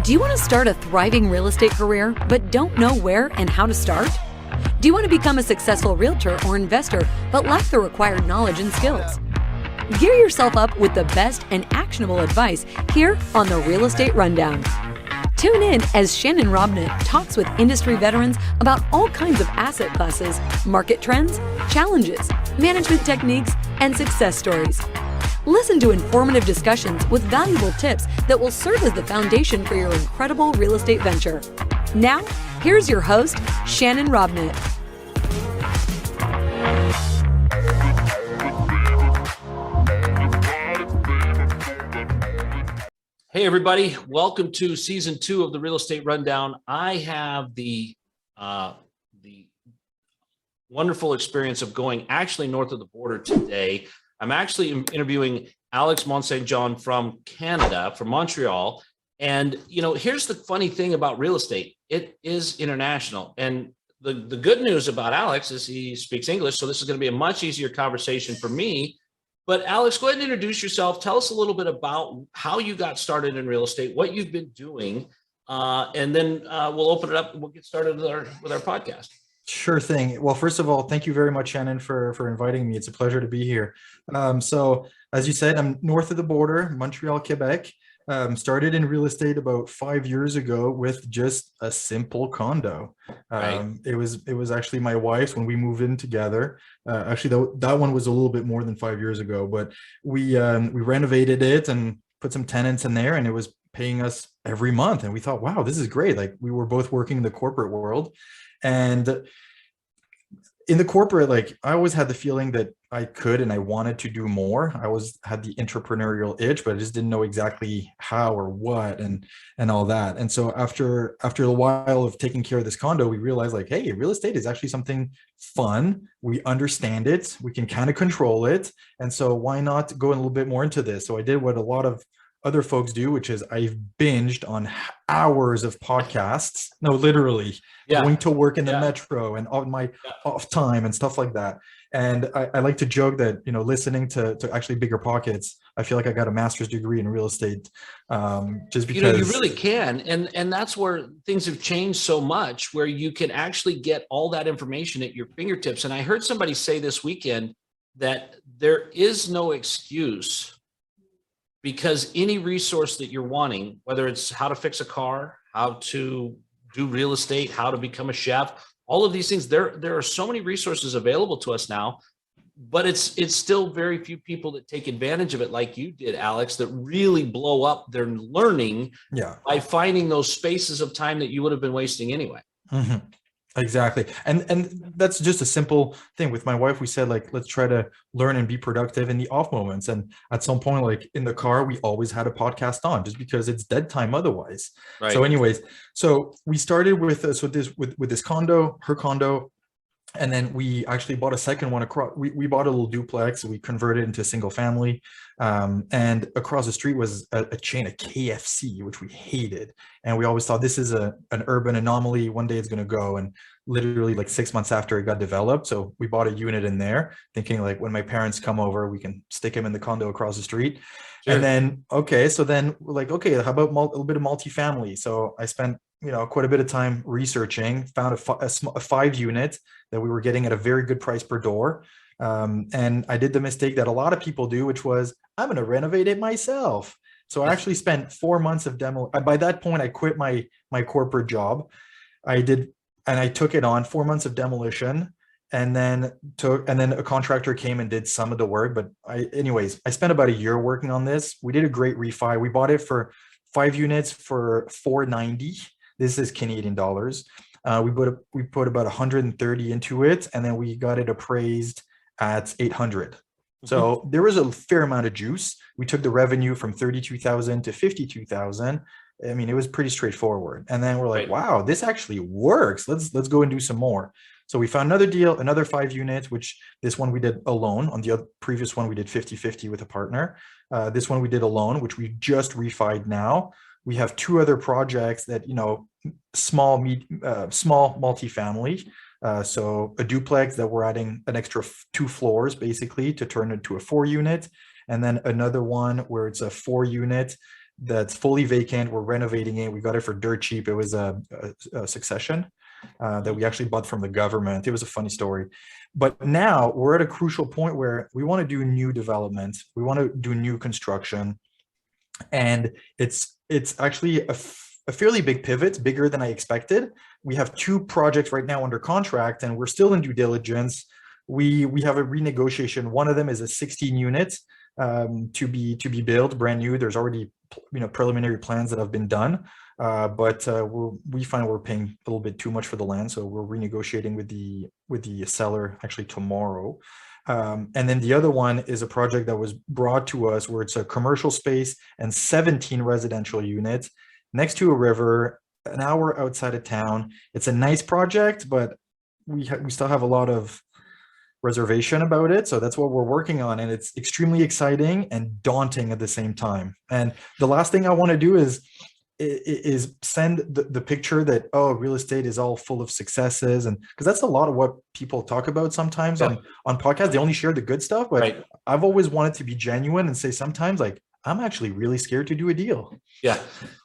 Do you want to start a thriving real estate career but don't know where and how to start? Do you want to become a successful realtor or investor but lack the required knowledge and skills? Gear yourself up with the best and actionable advice here on the Real Estate Rundown. Tune in as Shannon Robnett talks with industry veterans about all kinds of asset classes, market trends, challenges, management techniques, and success stories. Listen to informative discussions with valuable tips that will serve as the foundation for your incredible real estate venture. Now, here's your host, Shannon Robnett. Hey, everybody. Welcome to Season 2 of the Real Estate Rundown. I have the wonderful experience of going actually north of the border today. I'm actually interviewing Axel Monsaigneon from Canada, from Montreal. And, you know, here's the funny thing about real estate. It is international. And the good news about Alex is he speaks English. So this is going to be a much easier conversation for me. But Alex, go ahead and introduce yourself. Tell us a little bit about how you got started in real estate, what you've been doing, and then we'll open it up and we'll get started with our podcast. Sure thing. Well, first of all, thank you very much, Shannon, for inviting me. It's a pleasure to be here. So as you said, I'm north of the border, Montreal, Quebec. Started in real estate about 5 years ago with just a simple condo. Right. It was actually my wife's when we moved in together. Actually, that one was a little bit more than 5 years ago, but we renovated it and put some tenants in there, and it was paying us every month. And we thought, wow, this is great. Like, we were both working in the corporate world. And in the corporate, like, I always had the feeling that I could and I wanted to do more. I always had the entrepreneurial itch, but I just didn't know exactly how or what and all that. And so after a while of taking care of this condo, we realized, like, hey, real estate is actually something fun. We understand it. We can kind of control it. And so why not go a little bit more into this? So I did what a lot of other folks do, which is I've binged on hours of podcasts. No, literally. Yeah. Going to work in the metro and on my off time and stuff like that. And I like to joke that, you know, listening to actually Bigger Pockets, I feel like I got a master's degree in real estate, just because. You know, you really can. And that's where things have changed so much, where you can actually get all that information at your fingertips. And I heard somebody say this weekend that there is no excuse, because any resource that you're wanting, whether it's how to fix a car, how to do real estate, how to become a chef, all of these things, there are so many resources available to us now, but it's still very few people that take advantage of it like you did, Alex, that really blow up their learning by finding those spaces of time that you would have been wasting anyway. Mm-hmm. Exactly. And that's just a simple thing. With my wife, we said, like, let's try to learn and be productive in the off moments. And at some point, like in the car, we always had a podcast on just because it's dead time otherwise. Right. So anyways, so we started with this condo, her condo. And then we actually bought a second one across. We bought a little duplex. We converted it into a single family. And across the street was a chain of KFC, which we hated. And we always thought this is an urban anomaly. One day it's going to go. And literally like 6 months after it got developed. So we bought a unit in there thinking, like, when my parents come over, we can stick them in the condo across the street. Sure. And then, so then we're like, okay, how about a little bit of multifamily? So I spent, quite a bit of time researching, found a 5-unit that we were getting at a very good price per door. And I did the mistake that a lot of people do, which was, I'm going to renovate it myself. So I actually spent 4 months of demo. By that point, I quit my corporate job. I took it on 4 months of demolition, and then a contractor came and did some of the work. But I spent about a year working on this. We did a great refi. We bought it for 5 units for $490. This is Canadian dollars. We put about 130 into it, and then we got it appraised at 800. So there was a fair amount of juice. We took the revenue from 32,000 to 52,000. I mean, it was pretty straightforward. And then we're like, wow, this actually works. Let's go and do some more. So we found another deal, another 5 units, which this one we did alone. On the previous one, we did 50-50 with a partner. This one we did alone, which we just refied now. We have 2 other projects that, small multifamily. So a duplex that we're adding an extra 2 floors basically to turn into a 4-unit. And then another one where it's a 4-unit that's fully vacant. We're renovating it. We got it for dirt cheap. It was a succession that we actually bought from the government. It was a funny story. But now we're at a crucial point where we want to do new development. We want to do new construction. And it's actually a fairly big pivot, bigger than I expected. We have 2 projects right now under contract, and we're still in due diligence. We have a renegotiation. One of them is a 16 unit to be built, brand new. There's already preliminary plans that have been done, but we find we're paying a little bit too much for the land, so we're renegotiating with the seller actually tomorrow. And then the other one is a project that was brought to us where it's a commercial space and 17 residential units next to a river, an hour outside of town. It's a nice project, but we still have a lot of reservation about it. So that's what we're working on. And it's extremely exciting and daunting at the same time. And the last thing I want to do is send the picture that, oh, real estate is all full of successes. And because that's a lot of what people talk about sometimes on podcasts. They only share the good stuff, but I've always wanted to be genuine and say sometimes, like, I'm actually really scared to do a deal. Yeah.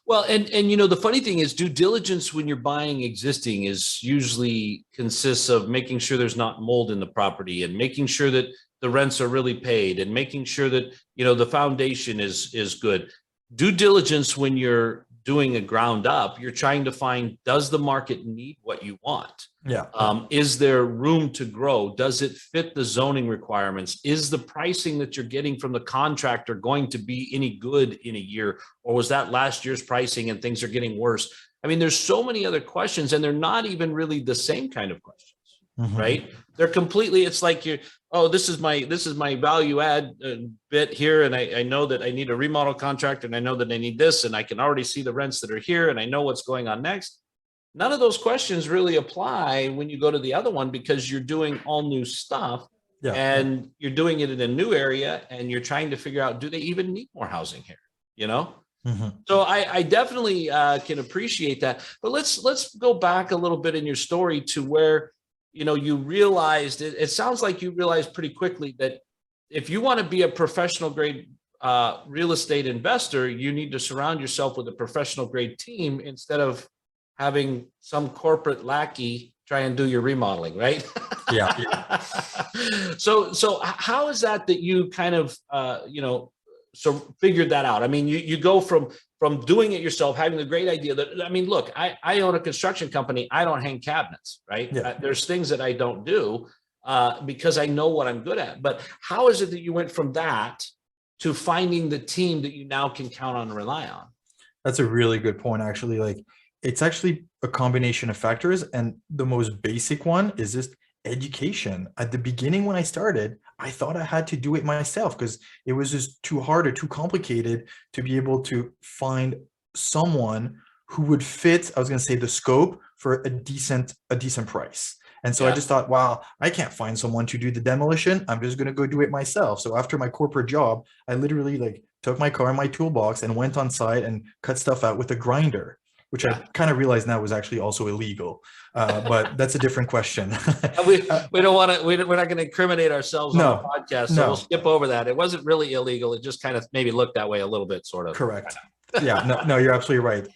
Well, and the funny thing is, due diligence when you're buying existing is usually consists of making sure there's not mold in the property and making sure that the rents are really paid and making sure that, the foundation is good. Due diligence when you're doing a ground up, you're trying to find, does the market need what you want? Yeah. Is there room to grow? Does it fit the zoning requirements? Is the pricing that you're getting from the contractor going to be any good in a year? Or was that last year's pricing and things are getting worse? I mean, there's so many other questions, and they're not even really the same kind of questions, right? They're completely, it's like this is my value add bit here. And I know that I need a remodel contract, and I know that I need this, and I can already see the rents that are here, and I know what's going on next. None of those questions really apply when you go to the other one, because you're doing all new stuff and you're doing it in a new area, and you're trying to figure out, do they even need more housing here? So I definitely can appreciate that. But let's go back a little bit in your story to where, you realized, it sounds like you realized pretty quickly that if you want to be a professional grade real estate investor, you need to surround yourself with a professional grade team instead of having some corporate lackey try and do your remodeling, right? Yeah. So how is that you kind of, so figured that out? I mean, you go from doing it yourself, having the great idea that, I mean, look, I own a construction company. I don't hang cabinets, right? Yeah. There's things that I don't do because I know what I'm good at. But how is it that you went from that to finding the team that you now can count on and rely on? That's a really good point, actually. Like, it's actually a combination of factors. And the most basic one is just education. At the beginning, when I started, I thought I had to do it myself because it was just too hard or too complicated to be able to find someone who would fit, I was going to say, the scope for a decent price. And so I just thought, wow, I can't find someone to do the demolition. I'm just going to go do it myself. So after my corporate job, I literally took my car and my toolbox and went on site and cut stuff out with a grinder, which I kind of realized now was actually also illegal. But that's a different question. we don't want to, we're not going to incriminate ourselves on the podcast. So we'll skip over that. It wasn't really illegal. It just kind of maybe looked that way a little bit, sort of. Correct. Yeah, no, you're absolutely right.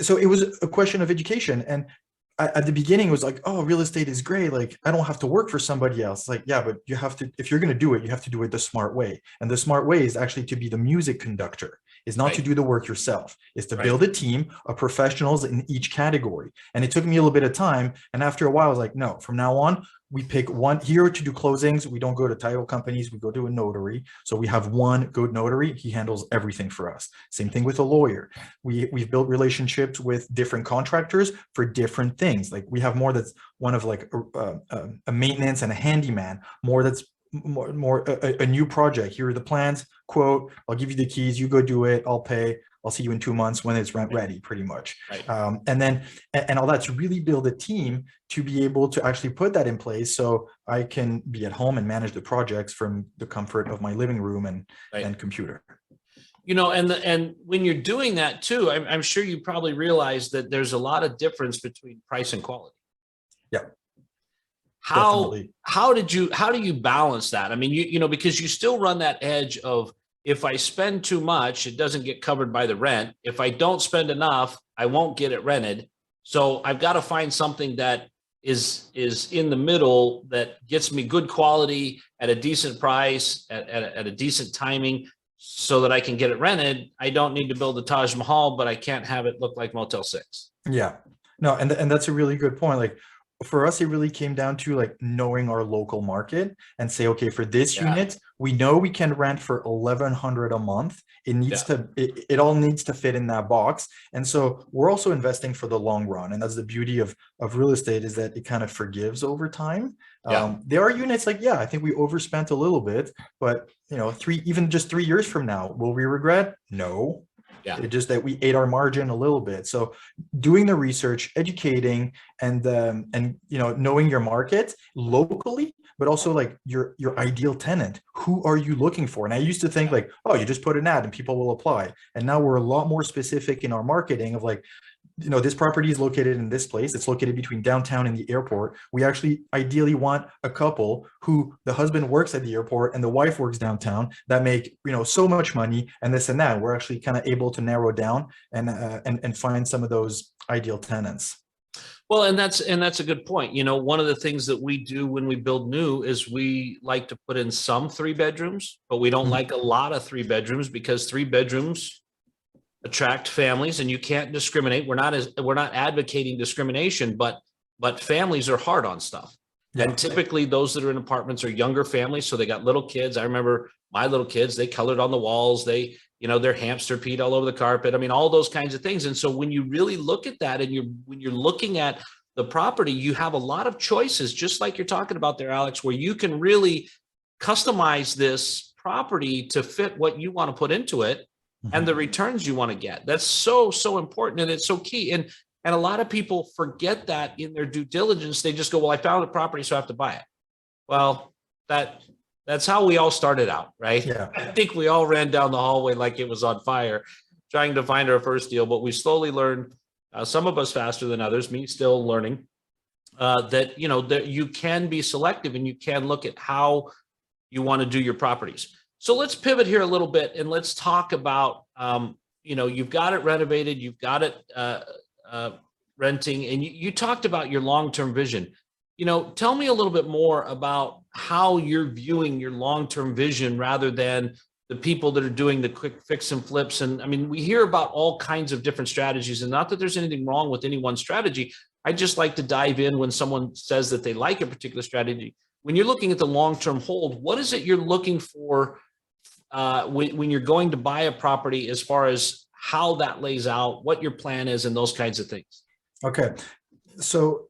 So it was a question of education. And at the beginning, it was like, oh, real estate is great. Like, I don't have to work for somebody else. Like, yeah, but you have to, if you're going to do it, you have to do it the smart way. And the smart way is actually to be the music conductor. Is not to do the work yourself. Is to build a team of professionals in each category. And it took me a little bit of time. And after a while, I was like, no, from now on, we pick one here to do closings. We don't go to title companies. We go to a notary. So we have one good notary. He handles everything for us. Same thing with a lawyer. We've built relationships with different contractors for different things. Like, we have more that's one of like a maintenance and a handyman, more that's more a new project. Here are the plans, quote, I'll give you the keys, you go do it, I'll pay, I'll see you in 2 months when it's rent ready, pretty much. And all that, to really build a team to be able to actually put that in place so I can be at home and manage the projects from the comfort of my living room and computer. And when you're doing that too, I'm sure you probably realize that there's a lot of difference between price and quality. Yeah. How do you balance that? I mean, because you still run that edge of if I spend too much, it doesn't get covered by the rent. If I don't spend enough, I won't get it rented. So I've got to find something that is in the middle that gets me good quality at a decent price at a decent timing so that I can get it rented. I don't need to build a Taj Mahal, but I can't have it look like Motel 6. Yeah. No, and that's a really good point. Like for us, it really came down to like knowing our local market and say, okay, for this unit, we know we can rent for 1,100 a month. It needs to, it all needs to fit in that box. And so we're also investing for the long run. And that's the beauty of real estate, is that it kind of forgives over time. There are units like, I think we overspent a little bit, but you know, even just 3 years from now, will we regret? No. It's just that we ate our margin a little bit. So doing the research, educating, and you know, knowing your market locally, but also like your ideal tenant. Who are you looking for? And I used to think like, oh, you just put an ad and people will apply. And now we're a lot more specific in our marketing of like, you know, this property is located in this place. It's located between downtown and the airport. We actually ideally want a couple who the husband works at the airport and the wife works downtown that make, you know, so much money and this and that. We're actually kind of able to narrow down and find some of those ideal tenants. Well, and that's a good point. You know, one of the things that we do when we build new is we like to put in some 3 bedrooms, but we don't like a lot of 3 bedrooms, because 3 bedrooms attract families, and you can't discriminate. We're not advocating discrimination, but families are hard on stuff. And typically those that are in apartments are younger families. So they got little kids. I remember my little kids, they colored on the walls. They, you know, their hamster peed all over the carpet. I mean, all those kinds of things. And so when you really look at that, and when you're looking at the property, you have a lot of choices, just like you're talking about there, Alex, where you can really customize this property to fit what you want to put into it and the returns you want to get. That's so important. And it's so key. And a lot of people forget that in their due diligence. They just go, well, I found a property, so I have to buy it. Well, that's how we all started out, right? I think we all ran down the hallway like it was on fire, trying to find our first deal, but we slowly learned, some of us faster than others, me still learning, that, you know, that you can be selective and you can look at how you want to do your properties. So let's pivot here a little bit and let's talk about, you know, you've got it renovated, you've got it renting, and you talked about your long-term vision. You know, tell me a little bit more about how you're viewing your long-term vision rather than the people that are doing the quick fix and flips. And I mean, we hear about all kinds of different strategies, and not that there's anything wrong with any one strategy. I just like to dive in when someone says that they like a particular strategy. When you're looking at the long-term hold, what is it you're looking for when you're going to buy a property, as far as how that lays out, what your plan is, and those kinds of things? Okay. So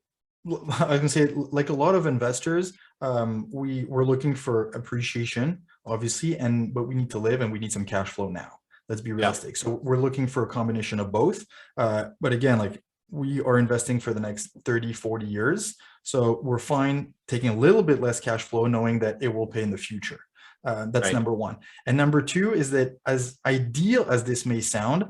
I can say, like a lot of investors, we're looking for appreciation, obviously, but we need to live and we need some cash flow now. Let's be realistic. So we're looking for a combination of both. But again, like, we are investing for the next 30, 40 years. So we're fine taking a little bit less cash flow, knowing that it will pay in the future. That's number one. And number two is that, as ideal as this may sound,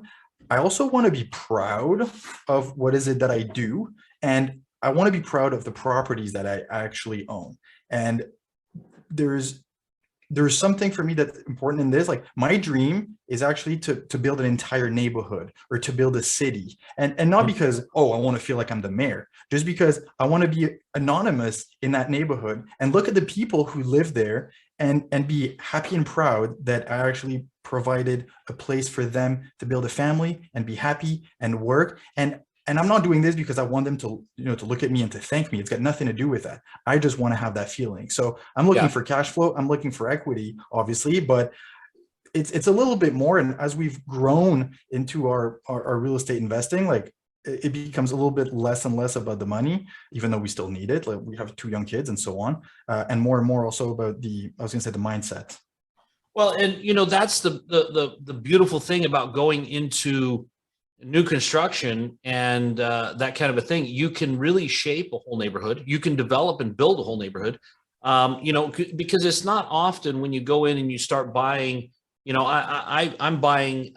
I also want to be proud of what is it that I do. And I want to be proud of the properties that I actually own. And there's something for me that's important in this. Like, my dream is actually to build an entire neighborhood or to build a city. And not because, oh, I want to feel like I'm the mayor, just because I want to be anonymous in that neighborhood and look at the people who live there and be happy and proud that I actually provided a place for them to build a family and be happy and work. And I'm not doing this because I want them to, you know, to look at me and to thank me. It's got nothing to do with that. I just want to have that feeling. So I'm looking for cash flow. I'm looking for equity, obviously, but it's a little bit more. And as we've grown into our real estate investing, like, it becomes a little bit less and less about the money, even though we still need it. Like, we have 2 young kids and so on, and more also about the mindset. Well, and you know, that's the beautiful thing about going into new construction and that kind of a thing. You can really shape a whole neighborhood. You can develop and build a whole neighborhood. You know, because it's not often when you go in and you start buying. You know, I'm buying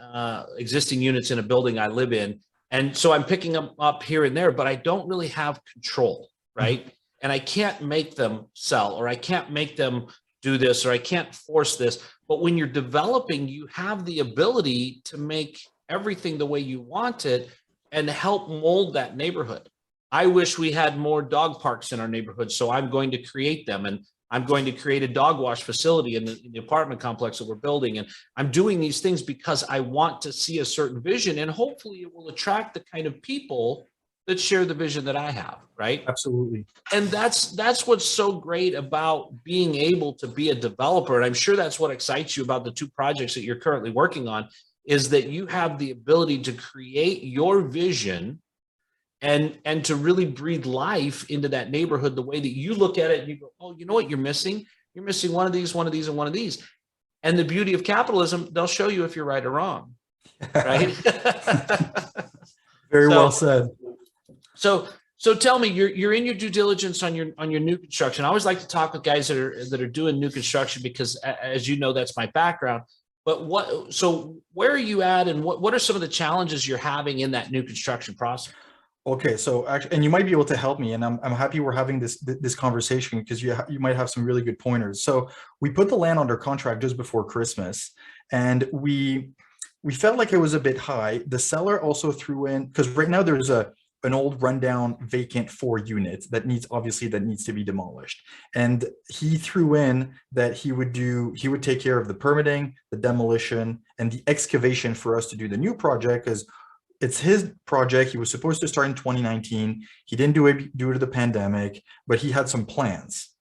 existing units in a building I live in. And so I'm picking them up here and there, but I don't really have control, right? And I can't make them sell, or I can't make them do this, or I can't force this. But when you're developing, you have the ability to make everything the way you want it and help mold that neighborhood. I wish we had more dog parks in our neighborhood, so I'm going to create them, and I'm going to create a dog wash facility in the apartment complex that we're building. And I'm doing these things because I want to see a certain vision, and hopefully it will attract the kind of people that share the vision that I have, right? Absolutely. And that's what's so great about being able to be a developer. And I'm sure that's what excites you about the two projects that you're currently working on, is that you have the ability to create your vision and to really breathe life into that neighborhood the way that you look at it, and you go, oh, you know what you're missing? You're missing one of these, one of these, and one of these. And the beauty of capitalism, they'll show you if you're right or wrong, right? Very well said. So tell me, you're in your due diligence on your new construction. I always like to talk with guys that are doing new construction because, as you know, that's my background. But where are you at, and what are some of the challenges you're having in that new construction process? Okay, so actually, and you might be able to help me, and I'm happy we're having this conversation because you might have some really good pointers. So we put the land under contract just before Christmas, and we felt like it was a bit high. The seller also threw in, because right now there's an old rundown vacant 4-unit that needs to be demolished, and he threw in that he would take care of the permitting, the demolition, and the excavation for us to do the new project, because it's his project. He was supposed to start in 2019. He didn't do it due to the pandemic, but he had some plans.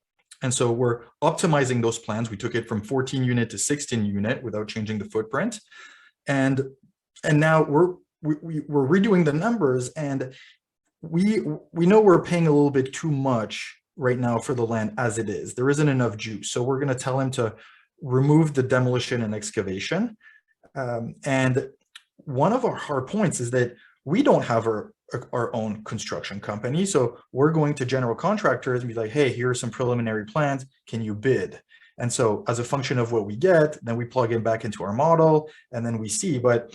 And so we're optimizing those plans. We took it from 14-unit to 16-unit without changing the footprint. And now we're redoing the numbers, and we know we're paying a little bit too much right now for the land as it is. There isn't enough juice. So we're going to tell him to remove the demolition and excavation. And one of our hard points is that we don't have our own construction company. So we're going to general contractors and be like, hey, here are some preliminary plans. Can you bid? And so as a function of what we get, then we plug it back into our model, and then we see. But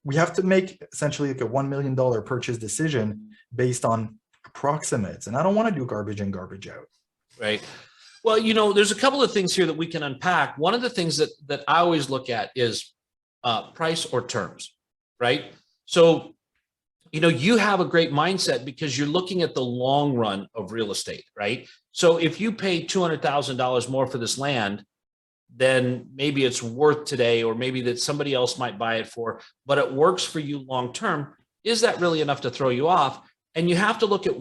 we have to make essentially like a $1 million purchase decision based on approximates. And I don't want to do garbage in, garbage out. Right. Well, there's a couple of things here that we can unpack. One of the things that I always look at is price or terms, right? So, you have a great mindset because you're looking at the long run of real estate, right? So if you pay $200,000 more for this land, then maybe it's worth today, or maybe that somebody else might buy it for, but it works for you long-term. Is that really enough to throw you off? And you have to look at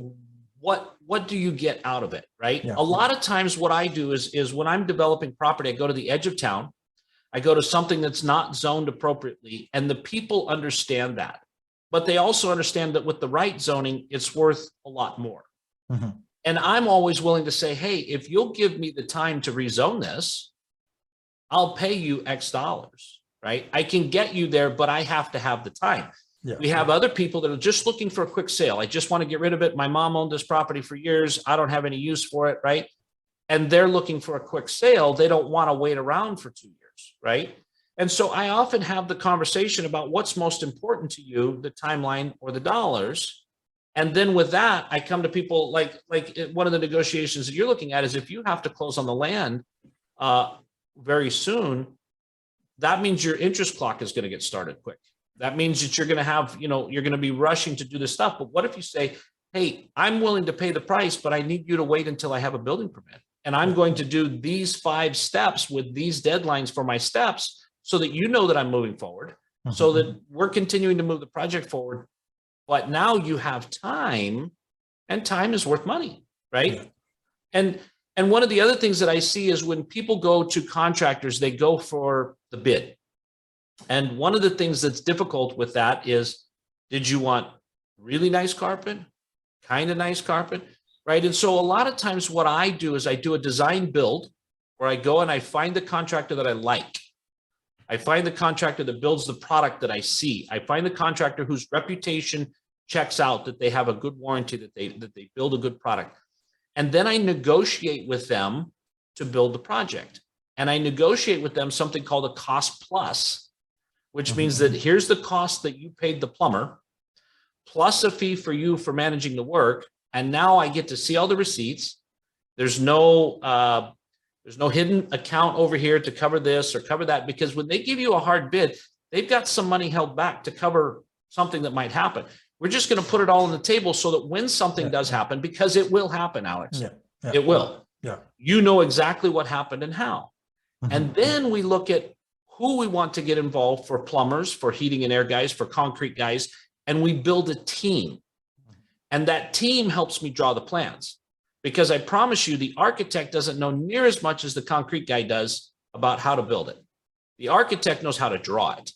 what do you get out of it, right? Yeah. A lot of times what I do is when I'm developing property, I go to the edge of town. I go to something that's not zoned appropriately, and the people understand that. But they also understand that with the right zoning, it's worth a lot more. Mm-hmm. And I'm always willing to say, hey, if you'll give me the time to rezone this, I'll pay you X dollars, right? I can get you there, but I have to have the time. Yeah. We have other people that are just looking for a quick sale. I just want to get rid of it. My mom owned this property for years. I don't have any use for it, right? And they're looking for a quick sale. They don't want to wait around for 2 years, right? And so I often have the conversation about what's most important to you, the timeline or the dollars. And then with that, I come to people like one of the negotiations that you're looking at is if you have to close on the land very soon, that means your interest clock is going to get started quick. That means that you're going to have, you're going to be rushing to do this stuff. But what if you say, hey, I'm willing to pay the price, but I need you to wait until I have a building permit. And I'm going to do these 5 steps with these deadlines for my steps so that you know that I'm moving forward, so that we're continuing to move the project forward. But now you have time, and time is worth money, right? Yeah. And one of the other things that I see is when people go to contractors, they go for the bid. And one of the things that's difficult with that is, did you want really nice carpet, kind of nice carpet, right? And so a lot of times what I do is I do a design build where I go and I find the contractor that I like. I find the contractor that builds the product that I see. I find the contractor whose reputation checks out, that they have a good warranty, that they build a good product. And then I negotiate with them to build the project. And I negotiate with them something called a cost plus, which means that here's the cost that you paid the plumber, plus a fee for you for managing the work. And now I get to see all the receipts. There's no There's no hidden account over here to cover this or cover that, because when they give you a hard bid, they've got some money held back to cover something that might happen. We're just going to put it all on the table so that when something does happen, because it will happen, Alex, it will. Yeah. You know exactly what happened and how. And then we look at who we want to get involved for plumbers, for heating and air guys, for concrete guys, and we build a team. And that team helps me draw the plans, because I promise you, the architect doesn't know near as much as the concrete guy does about how to build it. The architect knows how to draw it.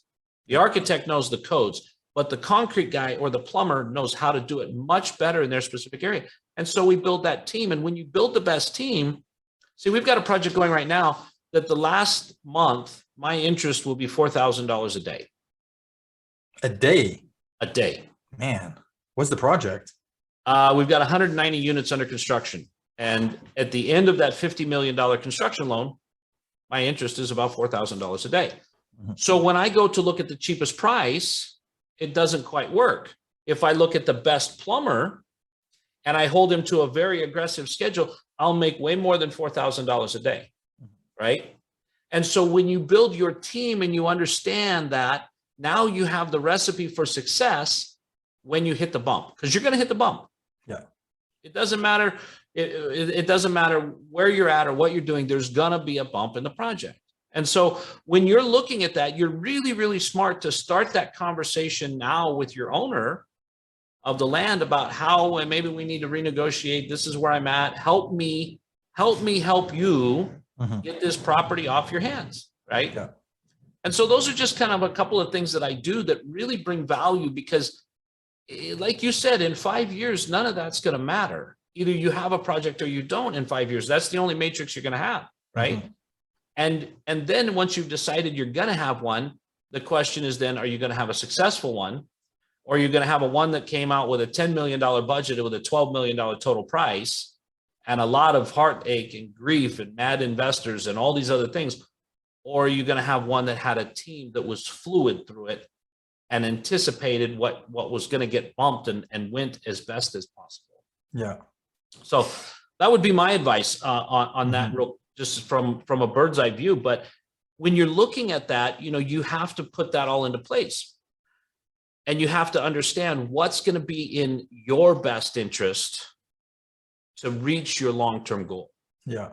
The architect knows the codes, but the concrete guy or the plumber knows how to do it much better in their specific area. And so we build that team. And when you build the best team, see, we've got a project going right now that the last month, my interest will be $4,000 a day. A day? A day. Man, what's the project? We've got 190 units under construction. And at the end of that $50 million construction loan, my interest is about $4,000 a day. So when I go to look at the cheapest price, it doesn't quite work. If I look at the best plumber and I hold him to a very aggressive schedule, I'll make way more than $4,000 a day, right? And so when you build your team and you understand that, now you have the recipe for success when you hit the bump, because you're going to hit the bump. Yeah. It doesn't matter. It doesn't matter where you're at or what you're doing. There's going to be a bump in the project. And so when you're looking at that, you're really, really smart to start that conversation now with your owner of the land about how, and maybe we need to renegotiate. This is where I'm at. Help me help you get this property off your hands. Right. Yeah. And so those are just kind of a couple of things that I do that really bring value, because like you said, in 5 years, none of that's going to matter. Either you have a project or you don't in 5 years. That's the only matrix you're going to have. Right. And then once you've decided you're going to have one, the question is then, are you going to have a successful one? Or are you going to have a one that came out with a $10 million budget with a $12 million total price and a lot of heartache and grief and mad investors and all these other things? Or are you going to have one that had a team that was fluid through it and anticipated what was going to get bumped and went as best as possible? Yeah. So that would be my advice on that, real just from a bird's eye view. But when you're looking at that, you have to put that all into place. And you have to understand what's going to be in your best interest to reach your long-term goal. Yeah.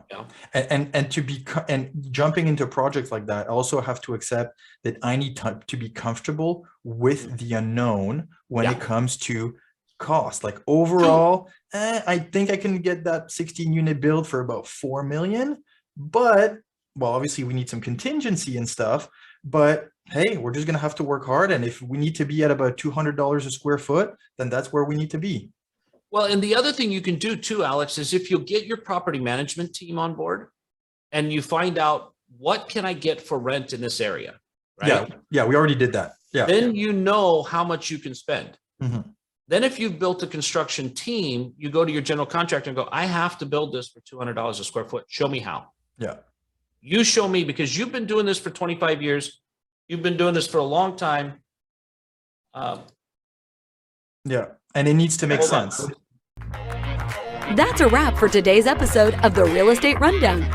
And jumping into projects like that, I also have to accept that I need to be comfortable with the unknown when it comes to cost. Like overall, I think I can get that 16 unit build for about 4 million, but well, obviously we need some contingency and stuff, but hey, we're just going to have to work hard. And if we need to be at about $200 a square foot, then that's where we need to be. Well, and the other thing you can do too, Alex, is if you'll get your property management team on board and you find out what can I get for rent in this area, right? Yeah, we already did that. Yeah. Then you know how much you can spend. Then if you've built a construction team, you go to your general contractor and go, I have to build this for $200 a square foot. Show me how. Yeah. You show me, because you've been doing this for 25 years. You've been doing this for a long time. Yeah. And it needs to make sense. That's a wrap for today's episode of the Real Estate Rundown.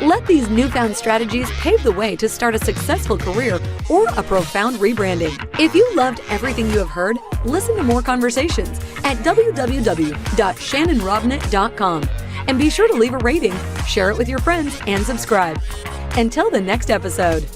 Let these newfound strategies pave the way to start a successful career or a profound rebranding. If you loved everything you have heard, listen to more conversations at www.shannonrobnett.com. And be sure to leave a rating, share it with your friends, and subscribe. Until the next episode.